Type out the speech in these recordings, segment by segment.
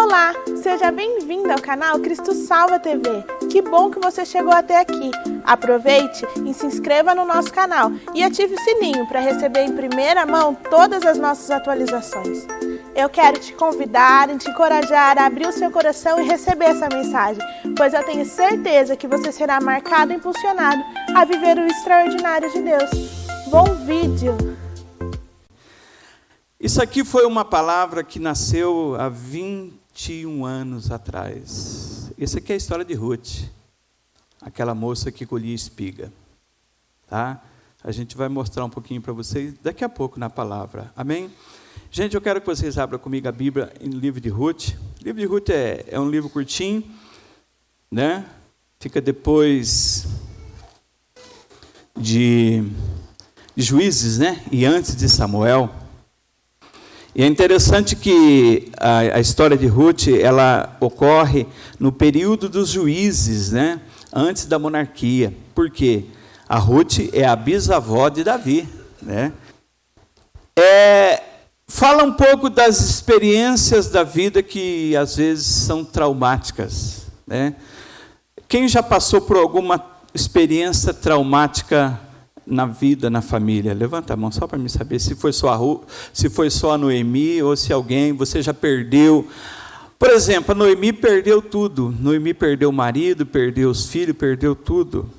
Olá, seja bem-vindo ao canal Cristo Salva TV. Que bom que você chegou até aqui. Aproveite e se inscreva no nosso canal e ative o sininho para receber em primeira mão todas as nossas atualizações. Eu quero te convidar e te encorajar a abrir o seu coração e receber essa mensagem, pois eu tenho certeza que você será marcado e impulsionado a viver o extraordinário de Deus. Bom vídeo! Isso aqui foi uma palavra que nasceu há 21 anos atrás. Essa aqui é a história de Ruth, aquela moça que colhia espiga. Tá? A gente vai mostrar um pouquinho para vocês daqui a pouco na palavra. Amém? Gente, eu quero que vocês abram comigo a Bíblia no livro de Ruth. O livro de Ruth é um livro curtinho, né? Fica depois de Juízes, né? E antes de Samuel. E é interessante que a história de Ruth, ela ocorre no período dos juízes, né? Antes da monarquia. Por quê? A Ruth é a bisavó de Davi, né? Fala um pouco das experiências da vida que às vezes são traumáticas, né? Quem já passou por alguma experiência traumática na vida, na família? Levanta a mão só para mim saber se foi só a Noemi ou se você já perdeu. Por exemplo, a Noemi perdeu tudo. Noemi perdeu o marido, perdeu os filhos, perdeu tudo.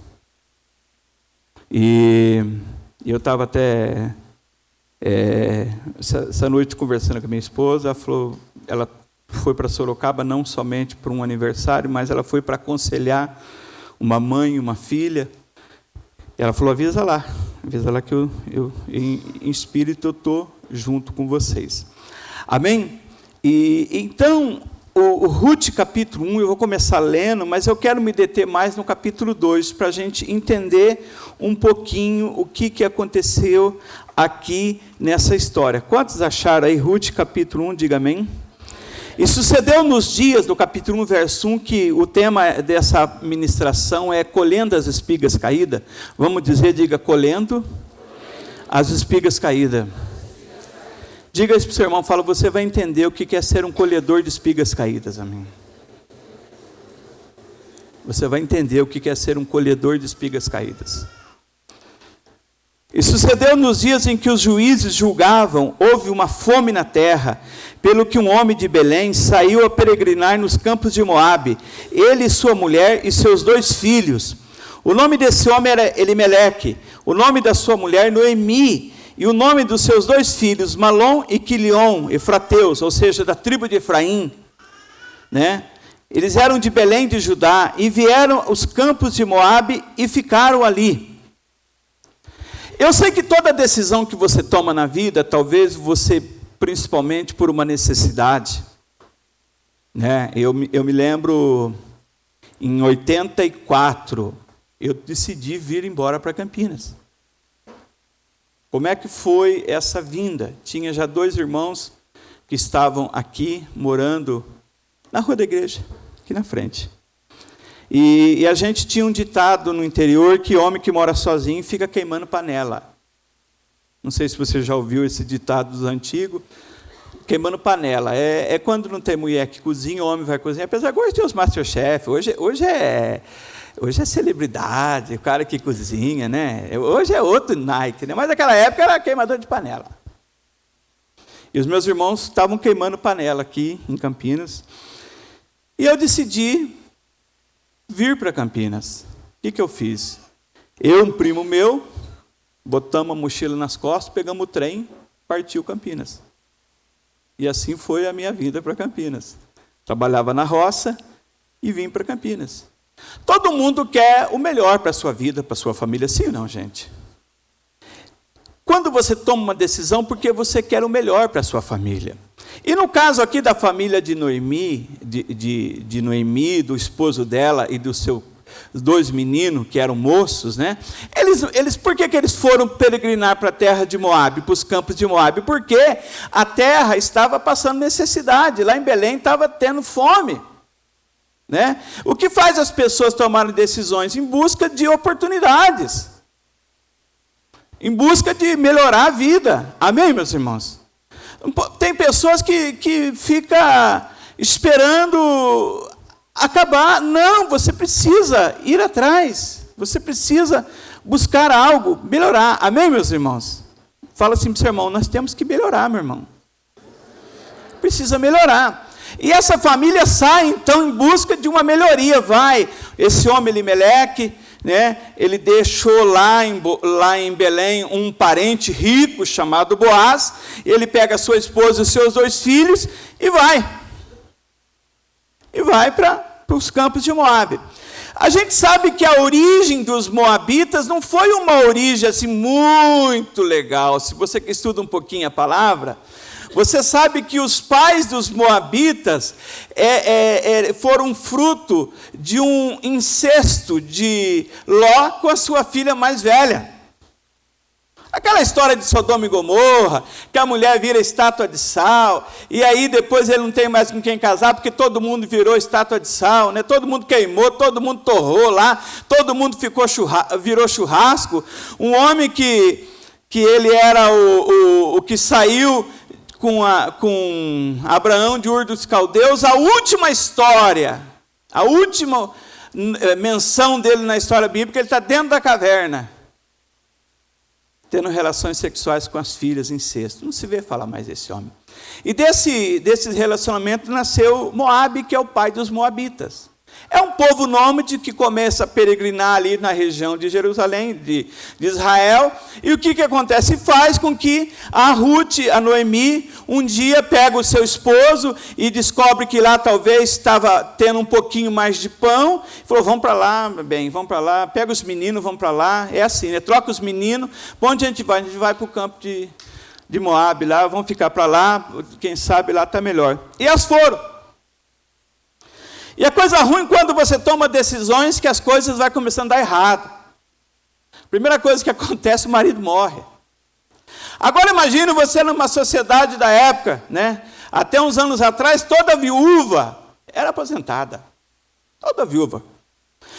E eu estava até essa noite conversando com a minha esposa. Ela foi para Sorocaba não somente para um aniversário, mas ela foi para aconselhar uma mãe e uma filha. Ela falou, avisa lá que eu em espírito eu estou junto com vocês. Amém? E então, o Ruth capítulo 1, eu vou começar lendo, mas eu quero me deter mais no capítulo 2, para a gente entender um pouquinho o que aconteceu aqui nessa história. Quantos acharam aí Ruth capítulo 1? Diga amém. E sucedeu nos dias do capítulo 1, verso 1, que o tema dessa ministração é colhendo as espigas caídas. Vamos dizer, diga, colhendo as espigas caídas. Diga isso para o seu irmão, fala, você vai entender o que é ser um colhedor de espigas caídas, amém? Você vai entender o que é ser um colhedor de espigas caídas. E sucedeu nos dias em que os juízes julgavam, houve uma fome na terra, pelo que um homem de Belém saiu a peregrinar nos campos de Moabe, ele, sua mulher e seus 2 filhos. O nome desse homem era Elimeleque, o nome da sua mulher Noemi, e o nome dos seus 2 filhos, Malom e Quilion, efrateus, ou seja, da tribo de Efraim, né? Eles eram de Belém de Judá, e vieram aos campos de Moabe e ficaram ali. Eu sei que toda decisão que você toma na vida, talvez você, principalmente por uma necessidade, né? Eu me lembro, em 84, eu decidi vir embora para Campinas. Como é que foi essa vinda? Tinha já 2 irmãos que estavam aqui, morando na rua da igreja, aqui na frente. E a gente tinha um ditado no interior que homem que mora sozinho fica queimando panela. Não sei se você já ouviu esse ditado dos antigos. Queimando panela. É quando não tem mulher que cozinha, o homem vai cozinhar. Apesar que hoje tem os Masterchef, hoje é celebridade, o cara que cozinha, né? Hoje é outro Nike, né? Mas naquela época era queimador de panela. E os meus irmãos estavam queimando panela aqui em Campinas. E eu decidi vir para Campinas. O que eu fiz? Eu, um primo meu, botamos a mochila nas costas, pegamos o trem, partiu Campinas. E assim foi a minha vinda para Campinas. Trabalhava na roça e vim para Campinas. Todo mundo quer o melhor para a sua vida, para a sua família, sim ou não, gente? Quando você toma uma decisão, porque você quer o melhor para a sua família. E no caso aqui da família de Noemi, de Noemi, do esposo dela e dos seus 2 meninos, que eram moços, né? Por que eles foram peregrinar para a terra de Moabe, para os campos de Moabe? Porque a terra estava passando necessidade, lá em Belém estava tendo fome. Né? O que faz as pessoas tomarem decisões? Em busca de oportunidades. Em busca de melhorar a vida. Amém, meus irmãos? Tem pessoas que ficam esperando acabar. Não, você precisa ir atrás. Você precisa buscar algo, melhorar. Amém, meus irmãos? Fala assim para o seu irmão, nós temos que melhorar, meu irmão. Precisa melhorar. E essa família sai, então, em busca de uma melhoria. Vai, esse homem Elimeleque, né, ele deixou lá em Belém um parente rico chamado Boaz. Ele pega a sua esposa e os seus 2 filhos e vai. E vai para os campos de Moabe. A gente sabe que a origem dos moabitas não foi uma origem assim muito legal. Se você que estuda um pouquinho a palavra, você sabe que os pais dos moabitas foram fruto de um incesto de Ló com a sua filha mais velha. Aquela história de Sodoma e Gomorra, que a mulher vira estátua de sal, e aí depois ele não tem mais com quem casar, porque todo mundo virou estátua de sal, né? Todo mundo queimou, todo mundo torrou lá, todo mundo virou churrasco. Um homem que ele era o que saiu com Abraão de Ur dos Caldeus, a última história, a última menção dele na história bíblica, ele está dentro da caverna, tendo relações sexuais com as filhas, incesto. Não se vê falar mais desse homem. E desse relacionamento nasceu Moabe, que é o pai dos moabitas. É um povo nômade que começa a peregrinar ali na região de Jerusalém, de Israel. E o que acontece? Faz com que a Ruth, a Noemi, um dia pega o seu esposo e descobre que lá talvez estava tendo um pouquinho mais de pão. Falou, vamos para lá, bem, vamos para lá. Pega os meninos, vamos para lá. É assim, né? Troca os meninos. Para onde a gente vai? A gente vai para o campo de Moabe lá, vamos ficar para lá. Quem sabe lá está melhor. E elas foram. E a coisa ruim quando você toma decisões que as coisas vão começando a dar errado. Primeira coisa que acontece, o marido morre. Agora imagine você numa sociedade da época, né? Até uns anos atrás, toda viúva era aposentada. Toda viúva.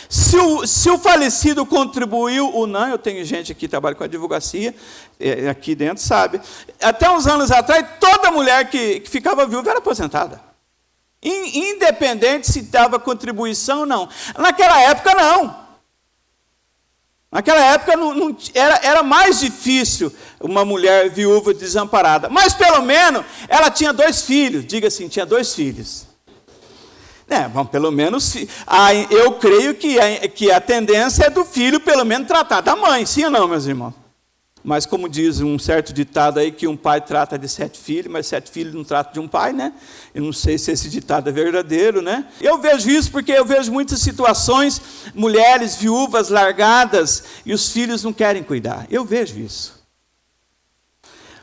Se o falecido contribuiu ou não, eu tenho gente aqui que trabalha com a advocacia, aqui dentro sabe. Até uns anos atrás, toda mulher que ficava viúva era aposentada. Independente se dava contribuição ou não. Naquela época, não. Naquela época era mais difícil uma mulher viúva desamparada. Mas, pelo menos, ela tinha 2 filhos. Diga assim, tinha 2 filhos. Bom, pelo menos, eu creio que a tendência é do filho, pelo menos, tratar da mãe. Sim ou não, meus irmãos? Mas como diz um certo ditado aí, que um pai trata de 7 filhos, mas 7 filhos não tratam de um pai, né? Eu não sei se esse ditado é verdadeiro, né? Eu vejo isso porque eu vejo muitas situações, mulheres viúvas largadas, e os filhos não querem cuidar. Eu vejo isso.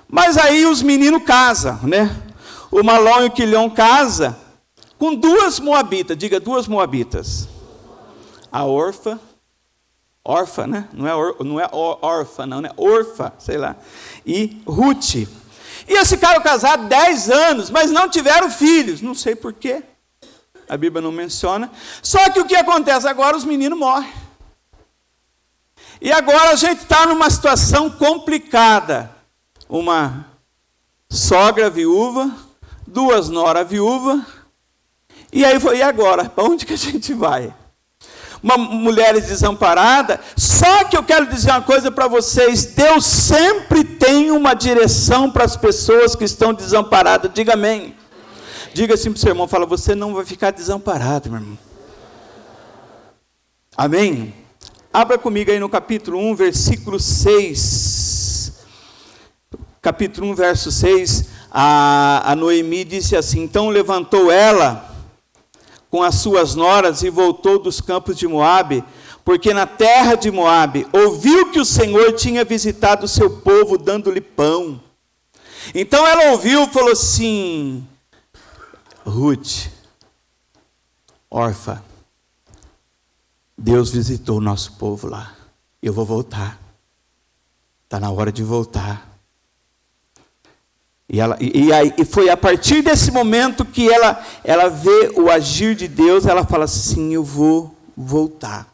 Mas aí os meninos casam, né? O Malom e o Quilion casam com 2 moabitas, diga 2 moabitas. A Orfa, né? Não é órfã, não, né? Orfa, sei lá. E Ruth. E eles ficaram casados 10 anos, mas não tiveram filhos. Não sei porquê. A Bíblia não menciona. Só que o que acontece agora? Os meninos morrem. E agora a gente está numa situação complicada. Uma sogra viúva, 2 noras viúvas. E aí foi, e agora? Para onde que a gente vai? Uma mulher desamparada. Só que eu quero dizer uma coisa para vocês. Deus sempre tem uma direção para as pessoas que estão desamparadas. Diga amém. Diga assim para o seu irmão, fala, você não vai ficar desamparado, meu irmão. Amém? Abra comigo aí no capítulo 1, versículo 6. Capítulo 1, verso 6. A Noemi disse assim, então levantou ela com as suas noras e voltou dos campos de Moabe, porque na terra de Moabe ouviu que o Senhor tinha visitado o seu povo, dando-lhe pão. Então ela ouviu e falou assim, Ruth, órfã, Deus visitou o nosso povo lá, eu vou voltar, está na hora de voltar. E foi a partir desse momento que ela vê o agir de Deus, ela fala assim, eu vou voltar.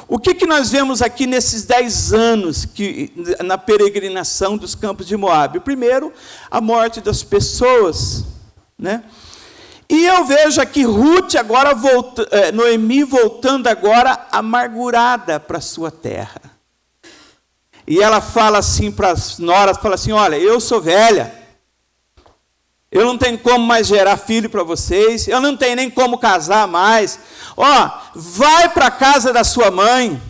O que nós vemos aqui nesses 10 anos na peregrinação dos campos de Moabe? Primeiro, a morte das pessoas, né? E eu vejo aqui Ruth agora, Noemi voltando agora amargurada para a sua terra. E ela fala assim para as noras, fala assim, olha, eu sou velha, eu não tenho como mais gerar filho para vocês, eu não tenho nem como casar mais. Vai para a casa da sua mãe,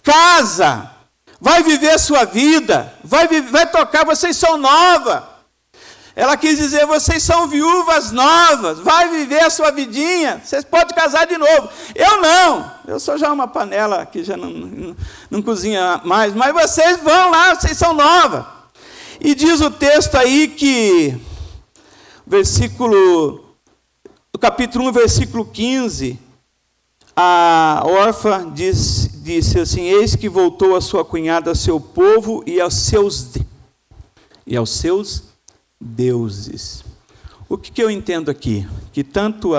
casa, vai viver a sua vida, vai tocar, vocês são novas. Ela quis dizer, vocês são viúvas novas, vai viver a sua vidinha, vocês podem casar de novo. Eu não, eu sou já uma panela que já não cozinha mais, mas vocês vão lá, vocês são novas. E diz o texto aí que, no capítulo 1, versículo 15, a órfã disse assim, eis que voltou a sua cunhada ao seu povo e aos seus deuses. O que eu entendo aqui? Que tanto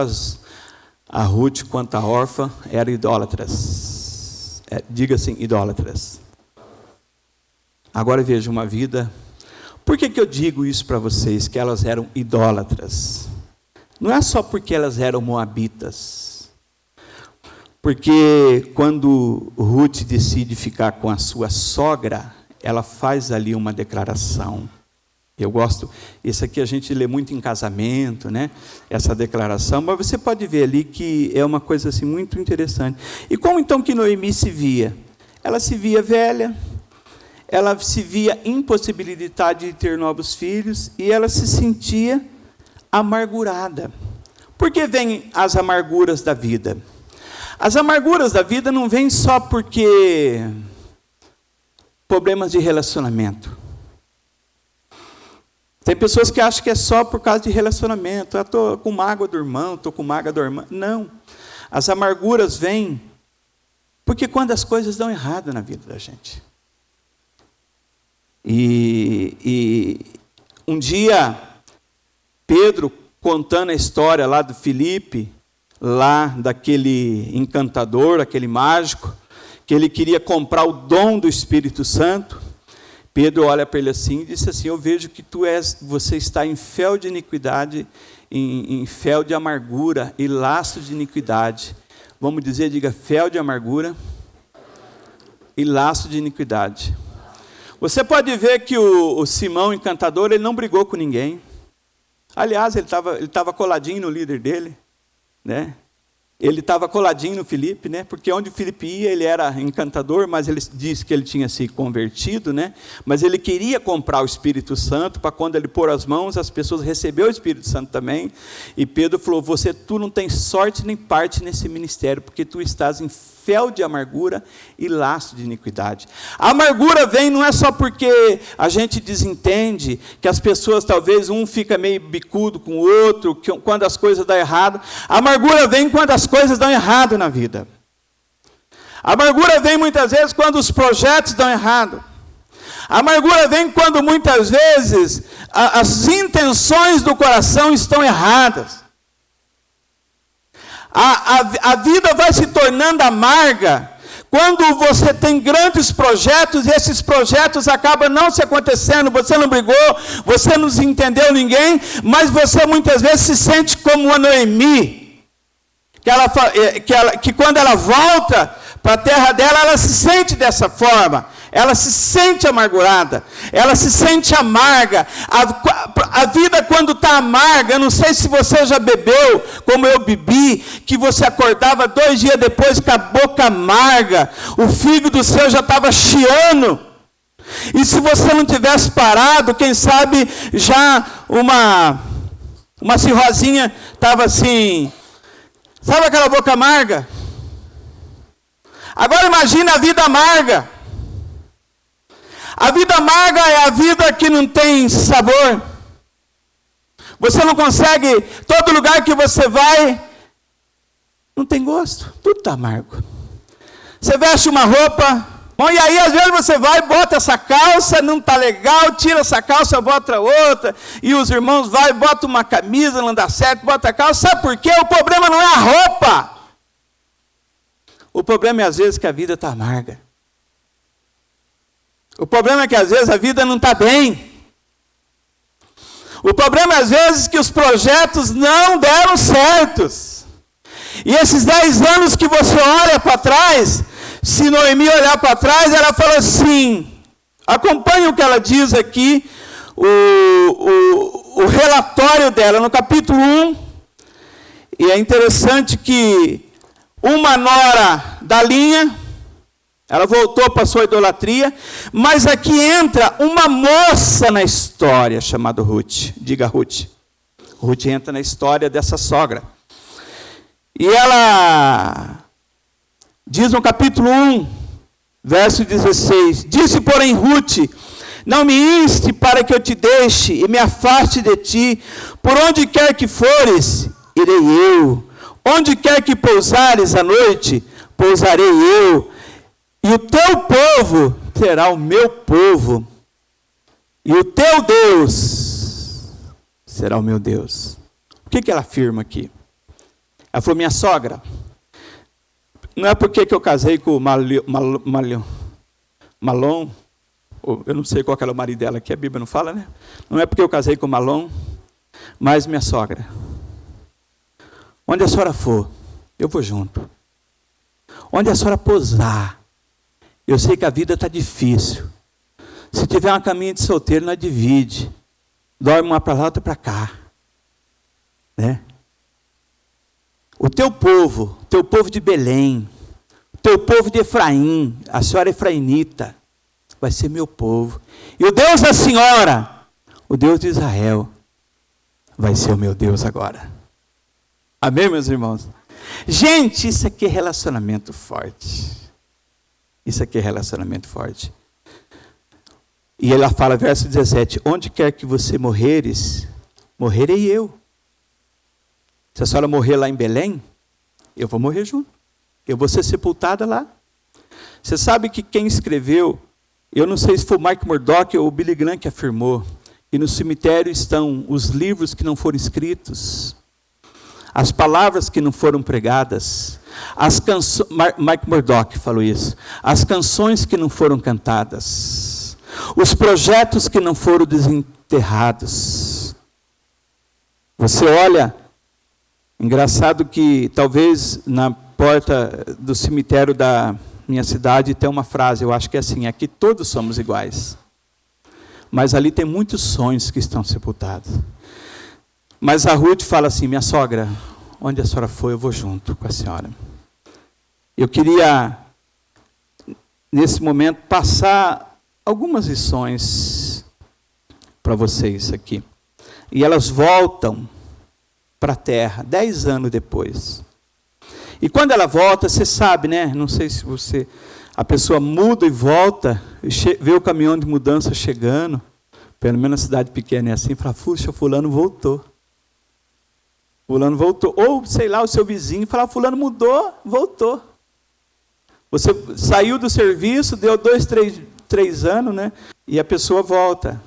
a Ruth quanto a órfã eram idólatras. Diga assim, idólatras. Agora veja uma vida. Por que eu digo isso para vocês, que elas eram idólatras? Não é só porque elas eram moabitas. Porque quando Ruth decide ficar com a sua sogra, ela faz ali uma declaração. Eu gosto, isso aqui a gente lê muito em casamento, né? Essa declaração, mas você pode ver ali que é uma coisa assim muito interessante. E como então que Noemi se via? Ela se via velha, ela se via impossibilitada de ter novos filhos e ela se sentia amargurada. Por que vêm as amarguras da vida? As amarguras da vida não vêm só porque problemas de relacionamento. Tem pessoas que acham que é só por causa de relacionamento. Eu estou com mágoa do irmão, estou com mágoa da irmã. Não. As amarguras vêm porque quando as coisas dão errado na vida da gente. E um dia, Pedro, contando a história lá do Filipe, lá daquele encantador, aquele mágico, que ele queria comprar o dom do Espírito Santo, Pedro olha para ele assim e disse assim, eu vejo que você está em fel de iniquidade, em fel de amargura e laço de iniquidade. Vamos dizer, diga, fel de amargura e laço de iniquidade. Você pode ver que o Simão encantador, ele não brigou com ninguém. Aliás, ele estava coladinho no líder dele, né? Ele estava coladinho no Filipe, né? Porque onde o Filipe ia, ele era encantador, mas ele disse que ele tinha se convertido, né? Mas ele queria comprar o Espírito Santo, para quando ele pôr as mãos, as pessoas receberam o Espírito Santo também. E Pedro falou, tu não tens sorte nem parte nesse ministério, porque tu estás em fel de amargura e laço de iniquidade. A amargura vem não é só porque a gente desentende, que as pessoas talvez um fica meio bicudo com o outro, quando as coisas dão errado. A amargura vem quando as coisas dão errado na vida. A amargura vem muitas vezes quando os projetos dão errado. A amargura vem quando muitas vezes as intenções do coração estão erradas. A vida vai se tornando amarga quando você tem grandes projetos e esses projetos acabam não se acontecendo, você não brigou, você não entendeu ninguém, mas você muitas vezes se sente como uma Noemi, que quando ela volta para a terra dela, ela se sente dessa forma. Ela se sente amargurada, ela se sente amarga. A vida quando está amarga, eu não sei se você já bebeu, como eu bebi, que você acordava 2 dias depois com a boca amarga, o fígado seu já estava chiando. E se você não tivesse parado, quem sabe já uma cirrosinha estava assim, sabe aquela boca amarga? Agora imagina a vida amarga. A vida amarga é a vida que não tem sabor. Você não consegue, todo lugar que você vai, não tem gosto, tudo está amargo. Você veste uma roupa, bom, e aí às vezes você vai, bota essa calça, não está legal, tira essa calça, bota outra, e os irmãos vai, bota uma camisa, não dá certo, bota a calça, sabe por quê? O problema não é a roupa. O problema é às vezes que a vida está amarga. O problema é que às vezes a vida não está bem. O problema às vezes é que os projetos não deram certos. E esses 10 anos que você olha para trás, se Noemi olhar para trás, ela fala assim, acompanhe o que ela diz aqui, o relatório dela, no capítulo 1, e é interessante que uma nora da linha, ela voltou para a sua idolatria, mas aqui entra uma moça na história, chamada Ruth, diga Ruth. Ruth entra na história dessa sogra. E ela diz no capítulo 1, verso 16, disse, porém, Ruth, não me inste para que eu te deixe e me afaste de ti, por onde quer que fores, irei eu, onde quer que pousares à noite, pousarei eu, e o teu povo será o meu povo, e o teu Deus será o meu Deus. O que ela afirma aqui? Ela falou, minha sogra, não é porque que eu casei com o Malom, eu não sei qual era o marido dela, que a Bíblia não fala, né? Não é porque eu casei com o Malom, mas minha sogra, onde a senhora for, eu vou junto. Onde a senhora pousar, eu sei que a vida está difícil. Se tiver uma caminha de solteiro, nós divide. Dorme uma para lá, outra para cá. Né? O teu povo de Belém, o teu povo de Efraim, a senhora efraimita, vai ser meu povo. E o Deus da senhora, o Deus de Israel, vai ser o meu Deus agora. Amém, meus irmãos? Gente, isso aqui é relacionamento forte. Isso aqui é relacionamento forte. E ela fala, verso 17, onde quer que você morreres, morrerei eu. Se a senhora morrer lá em Belém, eu vou morrer junto. Eu vou ser sepultada lá. Você sabe que quem escreveu, eu não sei se foi o Mike Murdock ou o Billy Graham que afirmou, que no cemitério estão os livros que não foram escritos, as palavras que não foram pregadas, as canções, Mike Murdock falou isso, as canções que não foram cantadas, os projetos que não foram desenterrados. Você olha, engraçado que talvez na porta do cemitério da minha cidade tem uma frase, eu acho que é assim, aqui todos somos iguais. Mas ali tem muitos sonhos que estão sepultados. Mas a Ruth fala assim, minha sogra, onde a senhora for, eu vou junto com a senhora. Eu queria, nesse momento, passar algumas lições para vocês aqui. E elas voltam para a terra, 10 anos depois. E quando ela volta, você sabe, né? Não sei se você... A pessoa muda e volta, vê o caminhão de mudança chegando, pelo menos na cidade pequena é assim, fala, puxa, fulano voltou. Fulano voltou. Ou, sei lá, o seu vizinho fala, fulano mudou, voltou. Você saiu do serviço, deu 2, 3 anos, né? E a pessoa volta.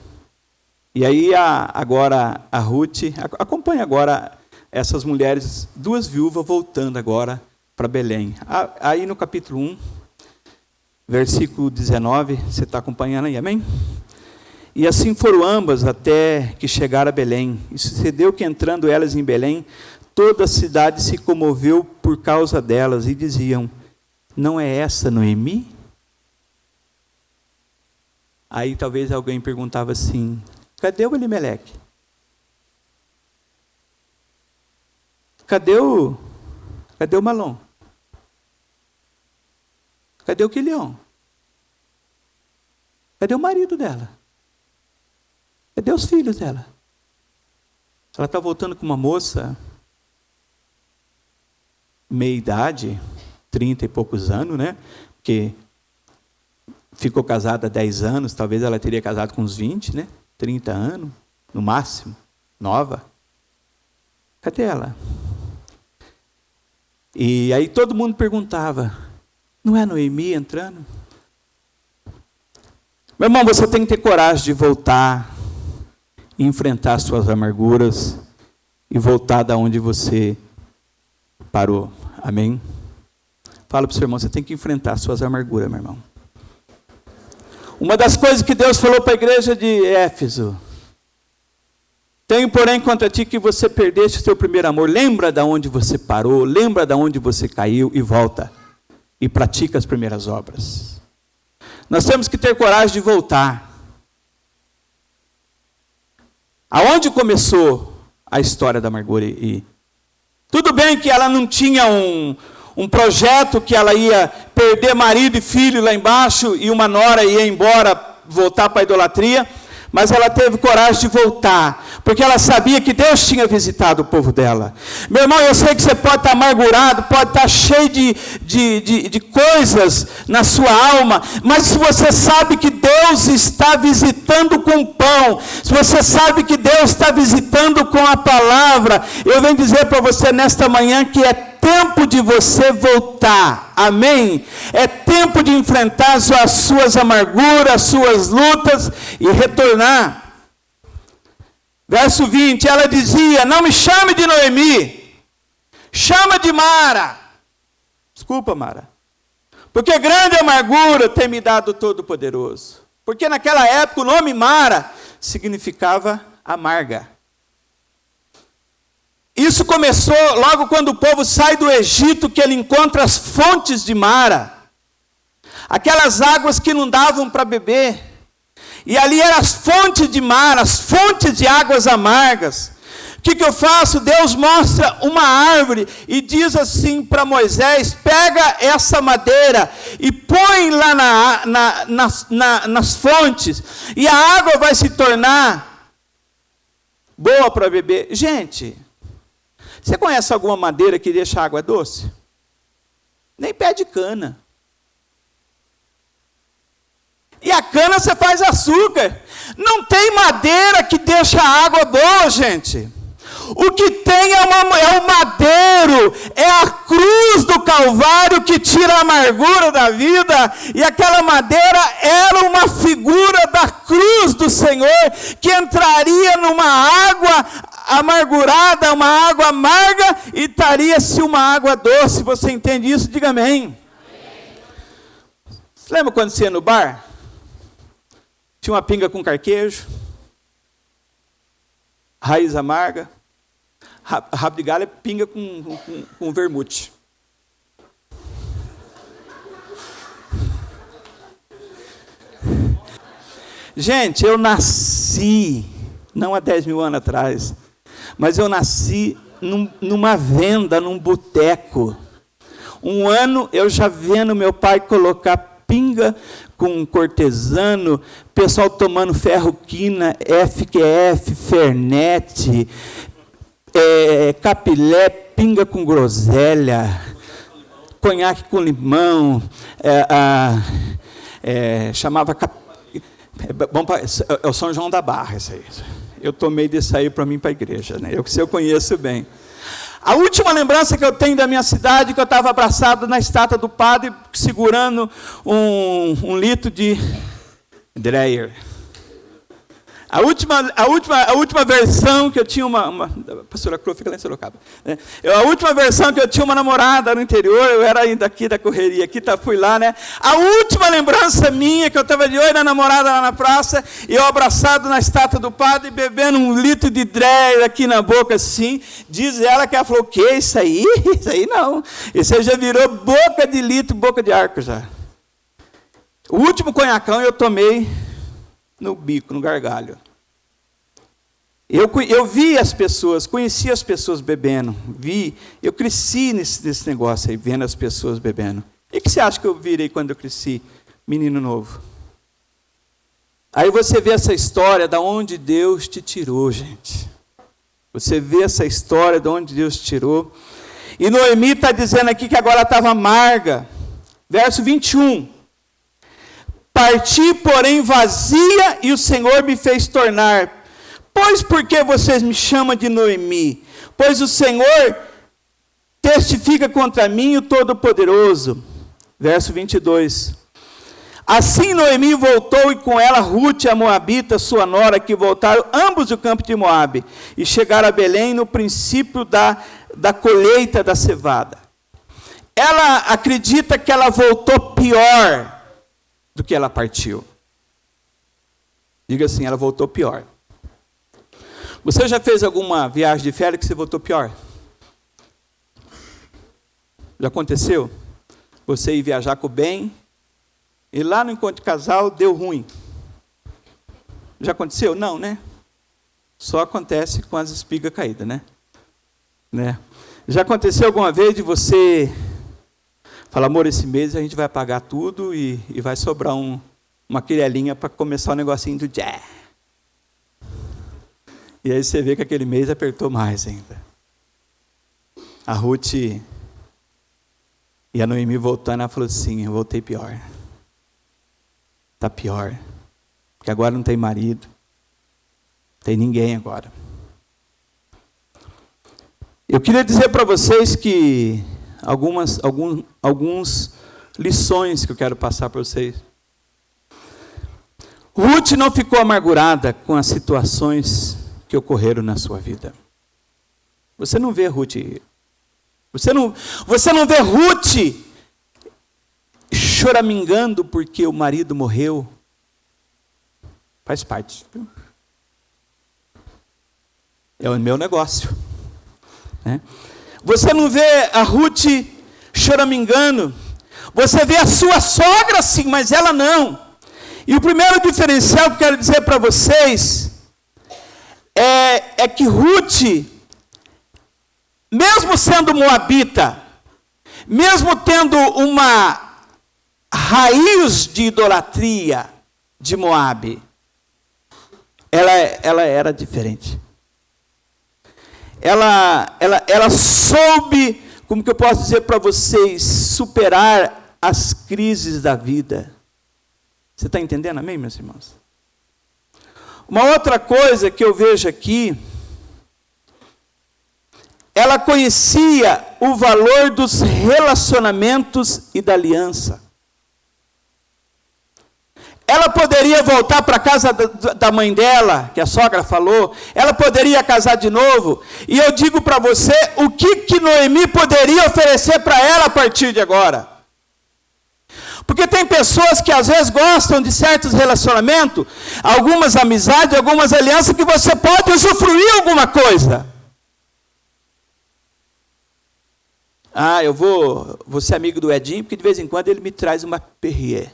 E aí, agora, a Ruth, acompanha agora essas mulheres, 2 viúvas voltando agora para Belém. Aí no capítulo 1, versículo 19, você está acompanhando aí, amém? E assim foram ambas até que chegaram a Belém. E sucedeu que, entrando elas em Belém, toda a cidade se comoveu por causa delas, e diziam, não é essa Noemi? Aí talvez alguém perguntava assim, cadê o Elimeleque? Cadê o Malom? Cadê o Quilion? Cadê o marido dela? Cadê os filhos dela? Ela está voltando com uma moça, meia idade, 30 e poucos anos, né? Porque ficou casada há 10 anos, talvez ela teria casado com uns 20, né? 30 anos, no máximo, nova. Cadê ela? E aí todo mundo perguntava, não é Noemi entrando? Meu irmão, você tem que ter coragem de voltar, enfrentar as suas amarguras e voltar da onde você parou. Amém? Fala para o seu irmão, você tem que enfrentar as suas amarguras, meu irmão. Uma das coisas que Deus falou para a igreja de Éfeso, Tenho, porém, contra ti que você perdeste o seu primeiro amor. Lembra de onde você parou, lembra de onde você caiu e volta. E pratica as primeiras obras. Nós temos que ter coragem de voltar. Aonde começou a história da Margure? Tudo bem que ela não tinha um projeto que ela ia perder marido e filho lá embaixo e uma nora ia embora, voltar para a idolatria, mas ela teve coragem de voltar, porque ela sabia que Deus tinha visitado o povo dela. Meu irmão, eu sei que você pode estar amargurado, pode estar cheio de coisas na sua alma, mas se você sabe que Deus está visitando com pão, se você sabe que Deus está visitando com a palavra, eu venho dizer para você nesta manhã que é tempo de você voltar, amém? É tempo de enfrentar as suas amarguras, as suas lutas e retornar. Verso 20, ela dizia, não me chame de Noemi, chama de Mara. Desculpa, Mara, porque grande amargura tem me dado o Todo-Poderoso. Porque naquela época o nome Mara significava amarga. Isso começou logo quando o povo sai do Egito, que ele encontra as fontes de Mara. Aquelas águas que não davam para beber. E ali eram as fontes de Mara, as fontes de águas amargas. O que eu faço? Deus mostra uma árvore e diz assim para Moisés, pega essa madeira e põe lá nas fontes. E a água vai se tornar boa para beber. Gente, você conhece alguma madeira que deixa a água doce? Nem pé de cana. E a cana você faz açúcar. Não tem madeira que deixa a água boa, gente. O que tem é o madeiro, é a cruz do Calvário que tira a amargura da vida. E aquela madeira era uma figura da cruz do Senhor, que entraria numa água amargurada, uma água amarga, e estaria-se uma água doce. Você entende isso? Diga amém. Você lembra quando você ia no bar? Tinha uma pinga com carquejo, raiz amarga, rabo de galho é pinga com vermute. Gente, eu nasci, não há 10 mil anos atrás, mas eu nasci numa venda, num boteco. Um ano eu já vendo meu pai colocar pinga com cortesano, pessoal tomando ferro-quina, FQF, Fernet, capilé, pinga com groselha, conhaque com limão, chamava... é o São João da Barra, isso aí. Eu tomei desse aí para mim para a igreja, né? Eu conheço bem. A última lembrança que eu tenho da minha cidade, que eu estava abraçado na estátua do padre, segurando um litro de Dreyer. A última versão que eu tinha a pastora Cruz fica lá em Sorocaba, né? A última versão que eu tinha uma namorada no interior, eu era ainda aqui da correria, fui lá, né? A última lembrança minha, que eu estava de olho na namorada lá na praça, e eu abraçado na estátua do padre, bebendo um litro de Dreyer aqui na boca, assim, diz ela que ela falou, o que isso aí? Isso aí não, isso aí já virou boca de litro, boca de arco já. O último conhacão eu tomei no bico, no gargalho. Eu vi as pessoas, conheci as pessoas bebendo, eu cresci nesse negócio aí, vendo as pessoas bebendo. E o que você acha que eu virei quando eu cresci? Menino novo. Aí você vê essa história de onde Deus te tirou, gente. Você vê essa história de onde Deus te tirou. E Noemi está dizendo aqui que agora estava amarga. Verso 21. Parti, porém, vazia, e o Senhor me fez tornar. Pois por que vocês me chamam de Noemi? Pois o Senhor testifica contra mim, o Todo-Poderoso. Verso 22. Assim Noemi voltou, e com ela Rute, a Moabita, sua nora, que voltaram ambos do campo de Moabe, e chegaram a Belém no princípio da colheita da cevada. Ela acredita que ela voltou pior do que ela partiu. Diga assim, ela voltou pior. Você já fez alguma viagem de férias que você voltou pior? Já aconteceu? Você ir viajar com o bem, e lá no encontro de casal deu ruim. Já aconteceu? Não, né? Só acontece com as espigas caídas, né? Já aconteceu alguma vez de você falar, amor, esse mês a gente vai pagar tudo e vai sobrar uma querelinha para começar o negocinho do jé. E aí você vê que aquele mês apertou mais ainda. A Ruth e a Noemi voltando, ela falou assim, eu voltei pior. Está pior. Porque agora não tem marido. Não tem ninguém agora. Eu queria dizer para vocês que algumas lições que eu quero passar para vocês. Ruth não ficou amargurada com as situações que ocorreram na sua vida. Você não vê Ruth. Você não vê Ruth choramingando porque o marido morreu. Faz parte. É o meu negócio. Né? Você não vê a Ruth choramingando. Você vê a sua sogra sim, mas ela não. E o primeiro diferencial que eu quero dizer para vocês é que Ruth, mesmo sendo moabita, mesmo tendo uma raiz de idolatria de Moabe, ela era diferente. Ela soube, como que eu posso dizer para vocês, superar as crises da vida. Você está entendendo, amém, meus irmãos? Uma outra coisa que eu vejo aqui, ela conhecia o valor dos relacionamentos e da aliança. Ela poderia voltar para a casa da mãe dela, que a sogra falou, ela poderia casar de novo, e eu digo para você, o que Noemi poderia oferecer para ela a partir de agora? Porque tem pessoas que às vezes gostam de certos relacionamentos, algumas amizades, algumas alianças, que você pode usufruir alguma coisa. Ah, eu vou ser amigo do Edinho, porque de vez em quando ele me traz uma Perrier.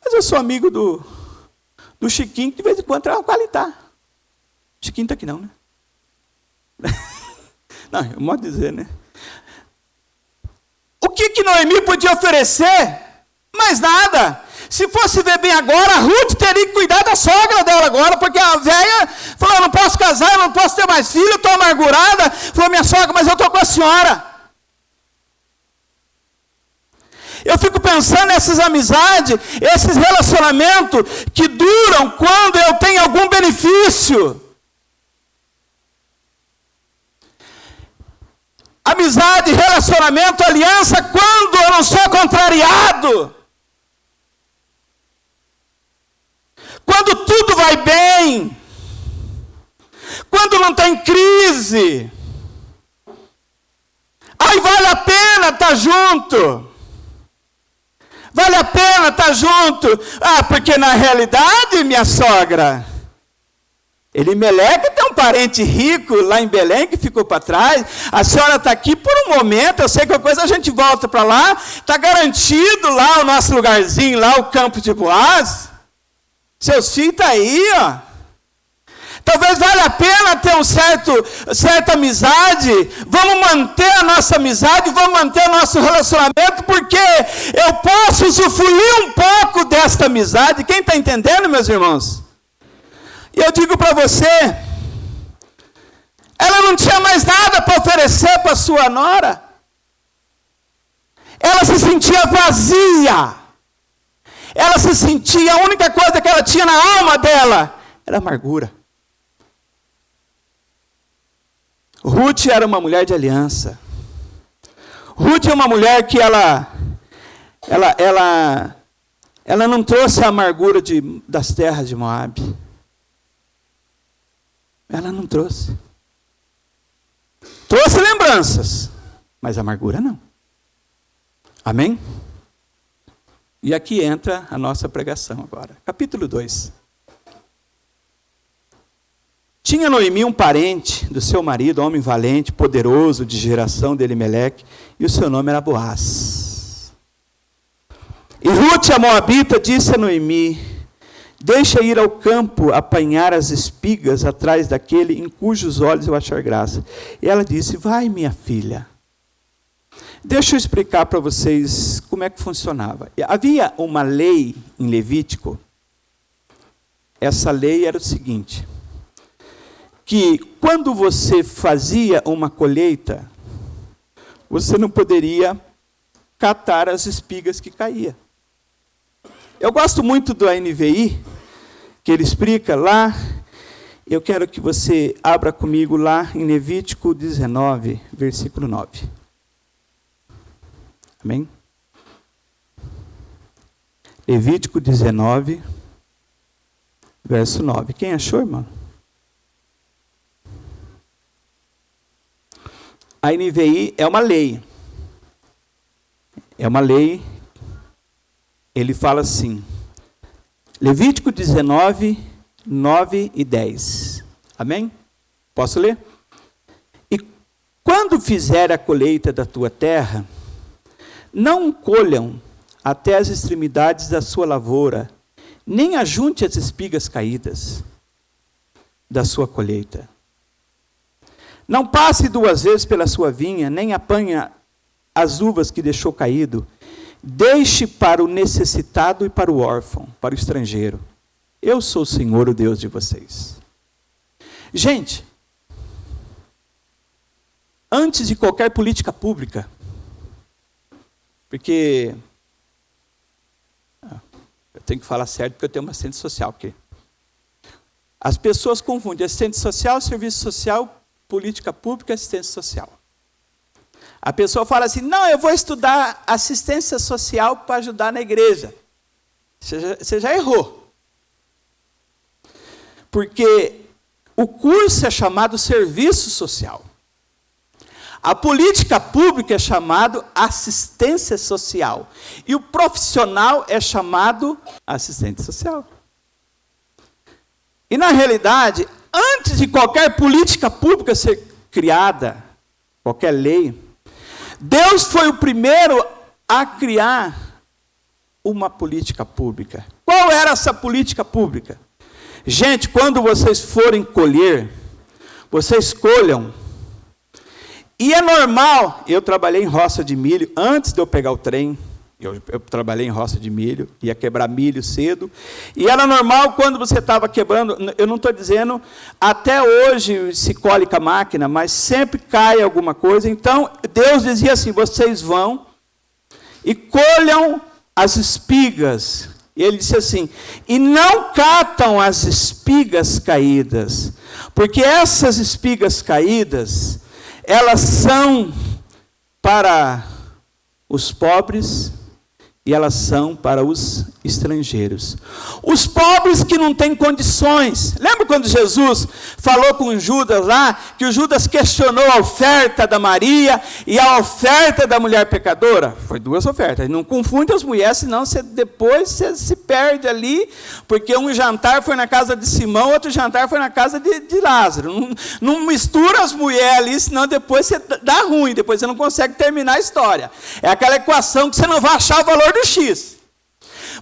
Mas eu sou amigo do Chiquinho, que de vez em quando traz um Qualitá. Chiquinho está aqui não, né? Não, é um modo de dizer, né? O que Noemi podia oferecer? Mais nada. Se fosse ver bem agora, a Ruth teria que cuidar da sogra dela agora, porque a velha falou, eu não posso casar, eu não posso ter mais filho, eu estou amargurada. Falou, minha sogra, mas eu estou com a senhora. Eu fico pensando nessas amizades, esses relacionamentos que duram quando eu tenho algum benefício. Amizade, relacionamento, aliança, quando eu não sou contrariado. Quando tudo vai bem. Quando não tem crise. Aí vale a pena estar junto. Vale a pena estar junto. Ah, porque na realidade, minha sogra, Elimeleque tem um parente rico lá em Belém que ficou para trás. A senhora está aqui por um momento, eu sei que qualquer coisa a gente volta para lá. Está garantido lá o nosso lugarzinho, lá o campo de Boaz. Seus filhos estão aí, ó. Talvez valha a pena ter certa amizade. Vamos manter a nossa amizade, vamos manter o nosso relacionamento, porque eu posso usufruir um pouco desta amizade. Quem está entendendo, meus irmãos? E eu digo para você, ela não tinha mais nada para oferecer para sua nora. Ela se sentia vazia. Ela se sentia, a única coisa que ela tinha na alma dela era amargura. Ruth era uma mulher de aliança. Ruth é uma mulher que ela não trouxe a amargura das terras de Moabe. Ela não trouxe. Trouxe lembranças, mas amargura não. Amém? E aqui entra a nossa pregação agora. Capítulo 2. Tinha Noemi um parente do seu marido, homem valente, poderoso, de geração de Elimeleque, e o seu nome era Boaz. E Rute, a moabita, disse a Noemi: deixa ir ao campo apanhar as espigas atrás daquele em cujos olhos eu achar graça. E ela disse: vai, minha filha. Deixa eu explicar para vocês como é que funcionava. Havia uma lei em Levítico. Essa lei era o seguinte: que quando você fazia uma colheita, você não poderia catar as espigas que caíam. Eu gosto muito do NVI, que ele explica lá. Eu quero que você abra comigo lá em Levítico 19, versículo 9. Amém? Levítico 19, verso 9. Quem achou, irmão? A NVI é uma lei. É uma lei. Ele fala assim, Levítico 19, 9 e 10. Amém? Posso ler? E quando fizer a colheita da tua terra, não colham até as extremidades da sua lavoura, nem ajunte as espigas caídas da sua colheita. Não passe 2 vezes pela sua vinha, nem apanha as uvas que deixou caído. Deixe para o necessitado e para o órfão, para o estrangeiro. Eu sou o Senhor, o Deus de vocês. Gente, antes de qualquer política pública, porque eu tenho que falar certo porque eu tenho uma assistente social, porque as pessoas confundem assistente social, serviço social, política pública e assistência social. A pessoa fala assim: não, eu vou estudar assistência social para ajudar na igreja. Você já errou. Porque o curso é chamado serviço social. A política pública é chamado assistência social. E o profissional é chamado assistente social. E na realidade, antes de qualquer política pública ser criada, qualquer lei, Deus foi o primeiro a criar uma política pública. Qual era essa política pública? Gente, quando vocês forem colher, vocês colham. E é normal, eu trabalhei em roça de milho, antes de eu pegar o trem, eu trabalhei em roça de milho, ia quebrar milho cedo, e era normal quando você estava quebrando, eu não estou dizendo, até hoje se colhe com a máquina, mas sempre cai alguma coisa. Então Deus dizia assim: vocês vão e colham as espigas. E ele disse assim: e não catam as espigas caídas, porque essas espigas caídas, elas são para os pobres e elas são para os estrangeiros. Os pobres que não têm condições. Lembra quando Jesus falou com Judas lá, que o Judas questionou a oferta da Maria e a oferta da mulher pecadora? Foi 2 ofertas. Não confunde as mulheres, senão depois você se perde ali, porque um jantar foi na casa de Simão, outro jantar foi na casa de Lázaro. Não mistura as mulheres ali, senão depois você dá ruim, depois você não consegue terminar a história. É aquela equação que você não vai achar o valor do X.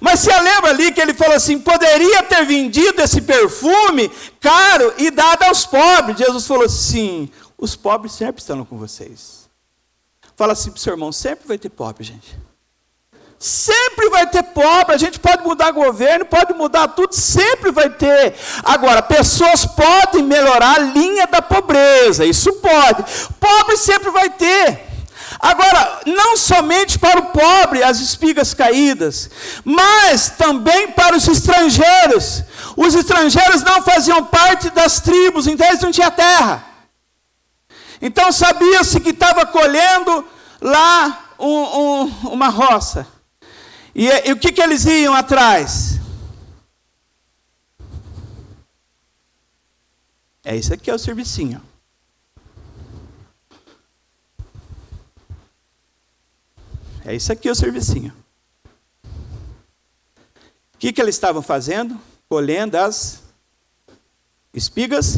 Mas você lembra ali que ele falou assim: poderia ter vendido esse perfume caro e dado aos pobres. Jesus falou assim: os pobres sempre estão com vocês. Fala assim para o seu irmão: sempre vai ter pobre, gente. Sempre vai ter pobre. A gente pode mudar governo, pode mudar tudo, sempre vai ter. Agora, pessoas podem melhorar a linha da pobreza, isso pode. Pobre sempre vai ter. Agora, não somente para o pobre as espigas caídas, mas também para os estrangeiros. Os estrangeiros não faziam parte das tribos, então eles não tinham terra. Então sabia-se que estava colhendo lá uma roça. E o que eles iam atrás? É isso aqui, é o servicinho. É isso aqui o servicinho. O que eles estavam fazendo? Colhendo as espigas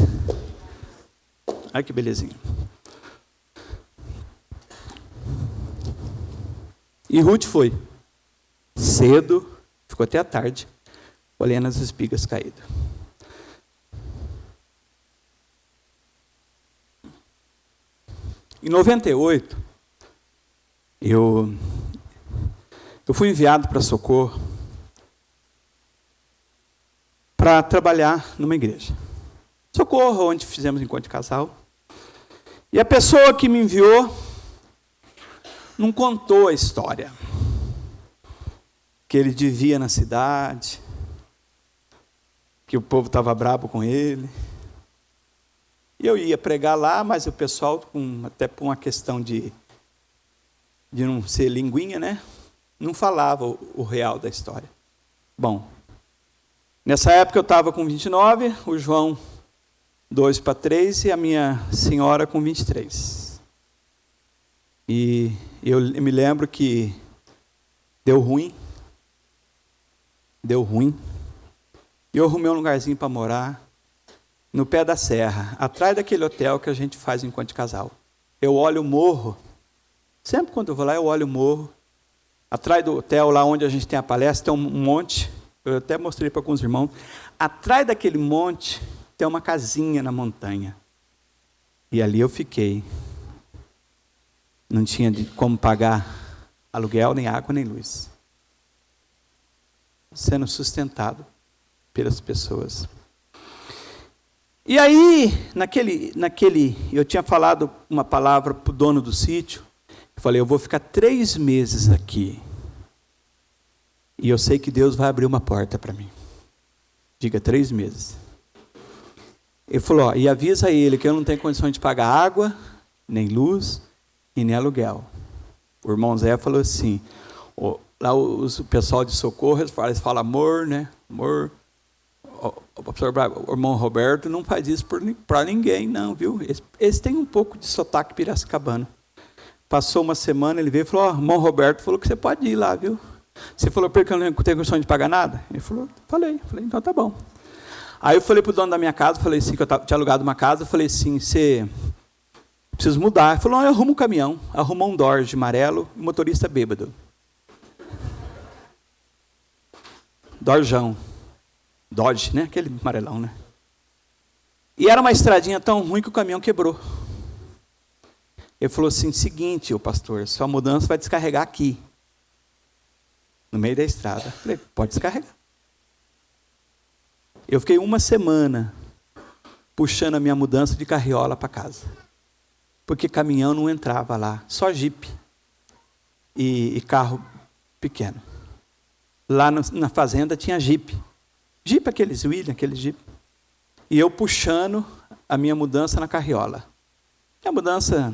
Olha que belezinha. E Ruth foi. Cedo, ficou até a tarde, colhendo as espigas caídas. Em 98, eu fui enviado para Socorro para trabalhar numa igreja. Socorro, onde fizemos encontro de casal. E a pessoa que me enviou não contou a história. Que ele devia na cidade, que o povo estava bravo com ele. E eu ia pregar lá, mas o pessoal, até por uma questão de não ser linguinha, né? Não falava o real da história. Bom, nessa época eu estava com 29, o João 2 para 3 e a minha senhora com 23. E eu me lembro que deu ruim. E eu arrumei um lugarzinho para morar no pé da serra, atrás daquele hotel que a gente faz enquanto de casal. Eu olho o morro. Sempre quando eu vou lá, eu olho o morro. Atrás do hotel, lá onde a gente tem a palestra, tem um monte. Eu até mostrei para alguns irmãos. Atrás daquele monte, tem uma casinha na montanha. E ali eu fiquei. Não tinha como pagar aluguel, nem água, nem luz. Sendo sustentado pelas pessoas. E aí, eu tinha falado uma palavra para o dono do sítio. Eu falei, eu vou ficar 3 meses aqui. E eu sei que Deus vai abrir uma porta para mim. Diga, 3 meses. Ele falou, e avisa ele que eu não tenho condições de pagar água, nem luz e nem aluguel. O irmão Zé falou assim, lá o pessoal de Socorro, eles falam amor, né? Amor. O irmão Roberto não faz isso para ninguém, não, viu? Eles têm um pouco de sotaque piracicabano. Passou uma semana, ele veio e falou, irmão Roberto falou que você pode ir lá, viu? Você falou porque eu não tenho condição de pagar nada? Ele falou, falei, então tá bom. Aí eu falei para o dono da minha casa, falei assim, que eu tinha alugado uma casa, eu falei assim, você precisa mudar. Ele falou, eu arrumo um caminhão. Arrumou um Dodge amarelo e motorista bêbado. Dodge, né? Aquele amarelão, né? E era uma estradinha tão ruim que o caminhão quebrou. Ele falou assim, seguinte, ô pastor, sua mudança vai descarregar aqui. No meio da estrada. Eu falei, pode descarregar. Eu fiquei 1 semana puxando a minha mudança de carriola para casa. Porque caminhão não entrava lá, só jipe e carro pequeno. Lá na fazenda tinha jipe. Jipe, aqueles William, aqueles jipe. E eu puxando a minha mudança na carriola. A mudança...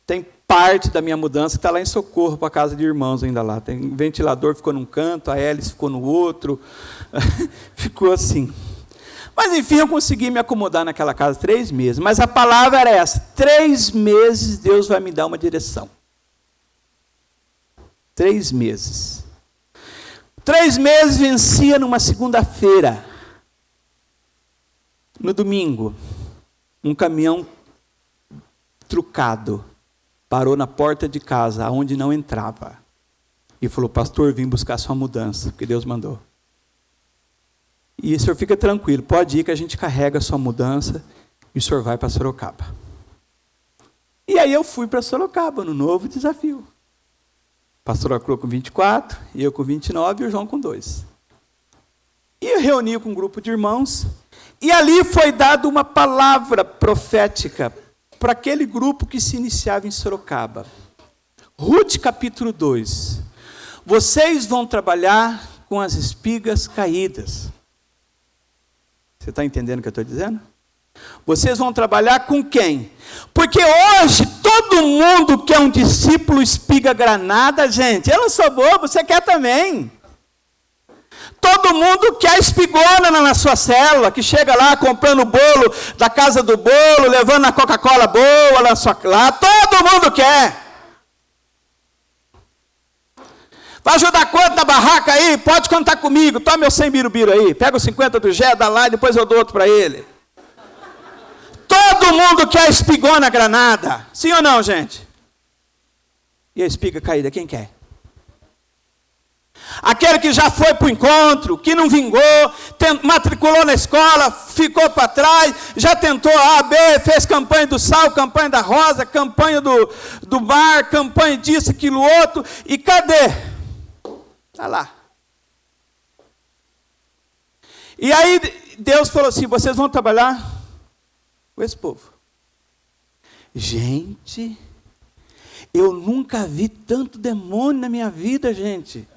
Tem parte da minha mudança que está lá em Socorro, para a casa de irmãos ainda lá. Tem ventilador, ficou num canto, a hélice ficou no outro. Ficou assim. Mas, enfim, eu consegui me acomodar naquela casa 3 meses. Mas a palavra era essa. 3 meses Deus vai me dar uma direção. 3 meses. 3 meses vencia numa segunda-feira. No domingo, um caminhão trucado parou na porta de casa, aonde não entrava. E falou, pastor, vim buscar sua mudança, porque Deus mandou. E o senhor fica tranquilo, pode ir que a gente carrega a sua mudança e o senhor vai para Sorocaba. E aí eu fui para Sorocaba, no novo desafio. Pastor Acro com 24, eu com 29 e o João com 2. E eu reuni com um grupo de irmãos, e ali foi dada uma palavra profética para aquele grupo que se iniciava em Sorocaba. Ruth capítulo 2. Vocês vão trabalhar com as espigas caídas. Você está entendendo o que eu estou dizendo? Vocês vão trabalhar com quem? Porque hoje todo mundo quer um discípulo espiga granada, gente. Eu não sou bobo, você quer também. Todo mundo quer espigona na sua célula, que chega lá comprando o bolo da casa do bolo, levando a Coca-Cola boa lá. Todo mundo quer. Vai ajudar quanto na barraca aí? Pode contar comigo. Toma meu 100 birubiru aí. Pega os 50 do Gé, dá lá e depois eu dou outro para ele. Todo mundo quer espigona granada. Sim ou não, gente? E a espiga caída, quem quer? Aquele que já foi para o encontro, que não vingou, matriculou na escola, ficou para trás, já tentou A, B, fez campanha do sal, campanha da rosa, campanha do mar, campanha disso, aquilo, outro, e cadê? Está lá. E aí Deus falou assim, vocês vão trabalhar com esse povo. Gente, eu nunca vi tanto demônio na minha vida, gente.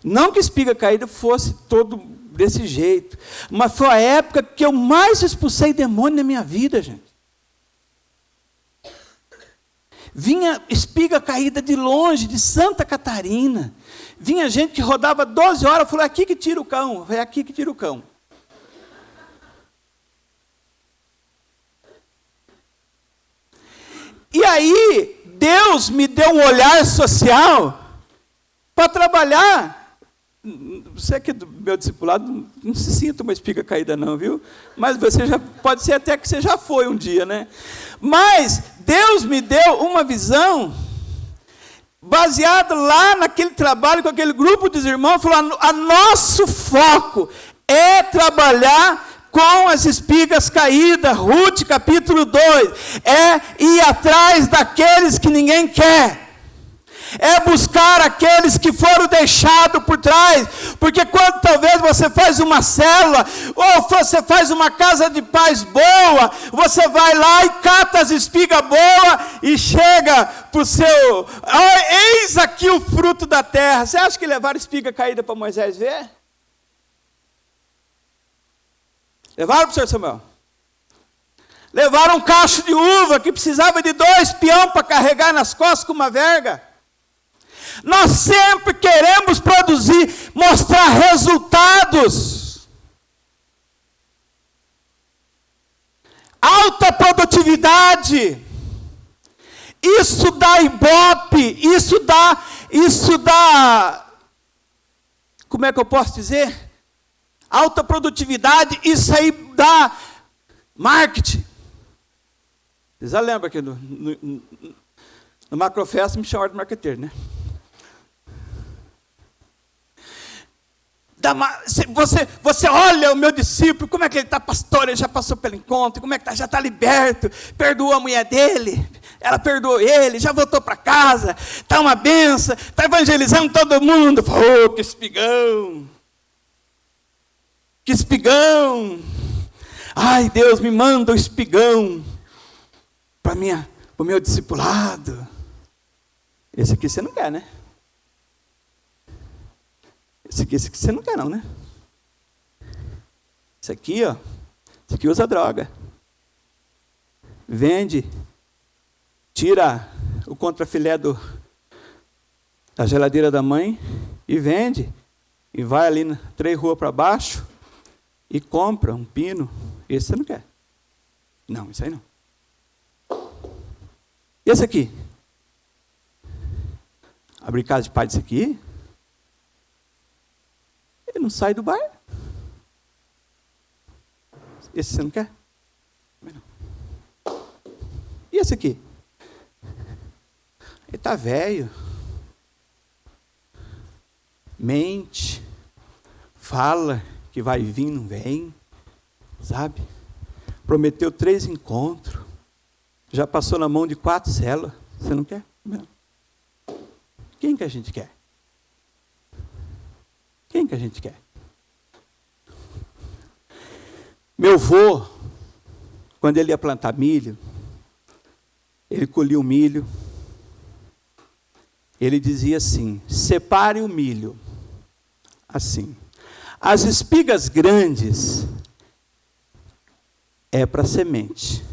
Não que espiga caída fosse todo desse jeito, mas foi a época que eu mais expulsei demônio na minha vida, gente. Vinha espiga caída de longe, de Santa Catarina. Vinha gente que rodava 12 horas, falou, é aqui que tira o cão, é aqui que tira o cão. E aí, Deus me deu um olhar social para trabalhar. Você que é do meu discipulado, não se sinta uma espiga caída não, viu? Mas você já, pode ser até que você já foi um dia, né? Mas Deus me deu uma visão baseada lá naquele trabalho com aquele grupo dos irmãos, falou, a nosso foco é trabalhar com as espigas caídas. Ruth capítulo 2, é ir atrás daqueles que ninguém quer. É buscar aqueles que foram deixados por trás, porque quando talvez você faz uma célula, ou você faz uma casa de paz boa, você vai lá e cata as espigas boas, e chega para o seu, eis aqui o fruto da terra. Você acha que levaram espiga caída para Moisés ver? Levaram para o senhor Samuel? Levaram um cacho de uva, que precisava de 2 peões para carregar nas costas com uma verga. Nós sempre queremos produzir, mostrar resultados. Alta produtividade. Isso dá ibope, isso dá, como é que eu posso dizer? Alta produtividade, isso aí dá marketing. Vocês já lembram que no Macrofest me chamaram de marqueteiro, né? Você olha o meu discípulo, como é que ele está, pastor, ele já passou pelo encontro, como é que está, já está liberto, perdoou a mulher dele, ela perdoou ele, já voltou para casa, está uma benção, está evangelizando todo mundo. Oh, que espigão, que espigão, ai Deus, me manda o espigão para o meu discipulado. Esse aqui você não quer, né? Esse aqui você não quer não, né? Esse aqui, ó. Esse aqui usa droga. Vende. Tira o contrafilé da geladeira da mãe e vende. E vai ali 3 ruas para baixo e compra um pino. Esse você não quer. Não, isso aí não. E esse aqui? Abrir casa de pai desse aqui? Ele não sai do bar. Esse você não quer? Não. E esse aqui? Ele está velho. Mente. Fala que vai vir, não vem. Sabe? Prometeu 3 encontros. Já passou na mão de 4 células. Você não quer? Não. Quem que a gente quer? Quem que a gente quer? Meu avô, quando ele ia plantar milho, ele colhia o milho, ele dizia assim, separe o milho, assim. As espigas grandes é para semente.